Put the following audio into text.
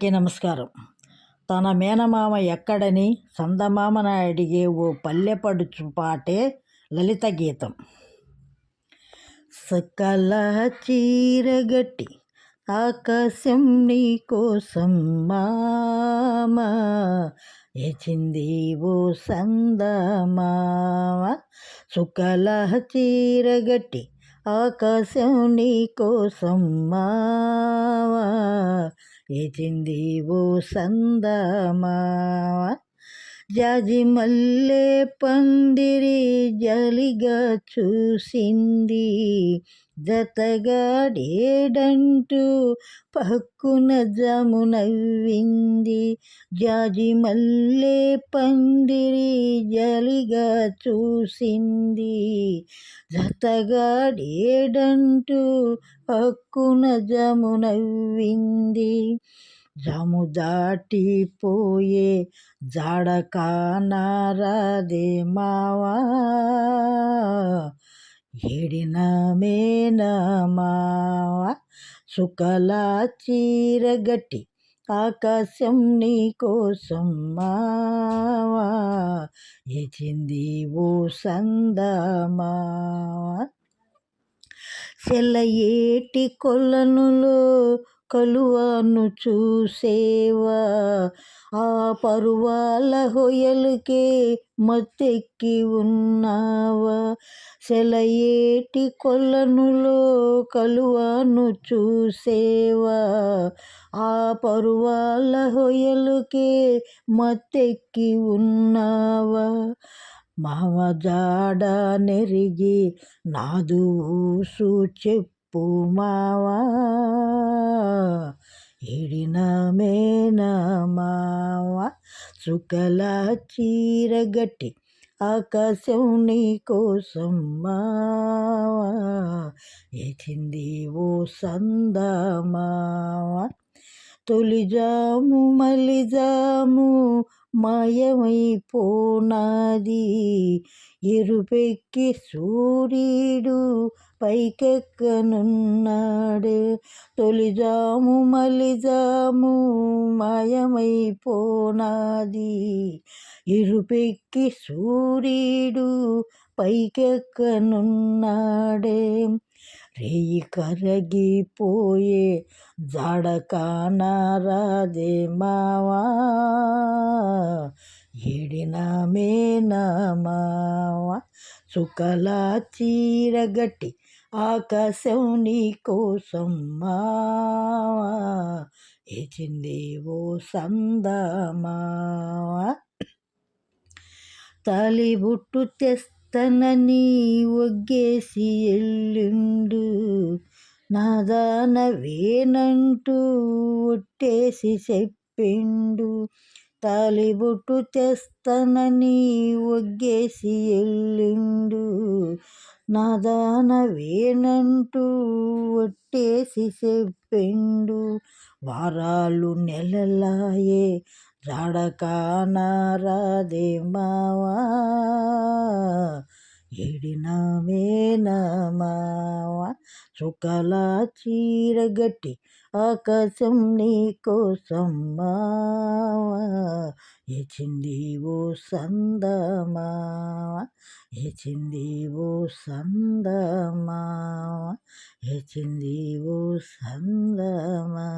అందరికీ నమస్కారం. తన మేనమామ ఎక్కడని చందమామను అడిగే ఓ పల్లెపడుచు పాటే లలిత గీతం. సకల చీరగట్టి ఆకాశం నీ కోసం మామ ఏచింది ఓ సందమామ. సుకల చీరగట్టి ఆకాశం నీ కోసం మామ ఏచింది ఓ సందమామ. జాజి మల్లె పందిరి జాలిగా చూసింది, జతగాడేడంటూ పక్కున జాము నవ్వింది. జాజి మల్లె పందిరి జాలిగా చూసింది, జతగాడేడంటూ పక్కున జాము నవ్వింది. జాము దాటిపోయే జాడ కానారాదే మావా, ఏడిన మేనమావా. సుకల చీరగట్టి ఆకాశం నీ కోసం మావా ఏచింది ఓ సందమావా. సెలయేటి కొలనులో కలువను చూసేవా, ఆ పరువాల హొయలుకే మత్తెక్కి ఉన్నావా. సెలయేటి కొలనులో కలువను చూసేవా, ఆ పరువాల హొయలుకే మత్తెక్కి ఉన్నావా. మావ జాడ నెరిగి నాదు ఊసు చెప్పు మావా, ఏడిన మేనమావా. సుకల చీరగట్టి ఆకాశం నీ కోసం మావా ఏచింది ఓ సందమావా. తొలిజాము మలిజాము మాయమైపోనాది, ఎరుపెక్కి సూర్యుడు పైకెక్కనున్నాడు. తొలిజాము మలిజాము మాయమైపోనాది, ఎరుపెక్కి సూర్యుడు పైకెక్కనున్నాడే. రేయి కరగిపోయే జాడ కానారాదే మావా, ఏడిన మేనమావా. సుకల చీరగట్టి ఆకాశం నీ కోసం మావా ఏచింది ఓ సందమావా. తాలిబుట్టు తెస్తనని ఒగ్గేసి ఎల్లుండు, నాదానవేనంటూ ఒట్టేసి చెప్పిండు. తాలిబుట్టు తెస్తనని ఒగ్గేసి ఎల్లుండు, నాదానవేనంటూ ఒట్టేసి చెప్పిండు. వారాలు నెలలాయే జాడ కానారాదే మావా, ఏడిన మేనమావా. సుకల చీరగట్టి ఆకాశం నీ కోసం మావా ఏచింది ఓ సందమావా, ఏచింది ఓ సందమావా, ఏచింది ఓ సందమావా.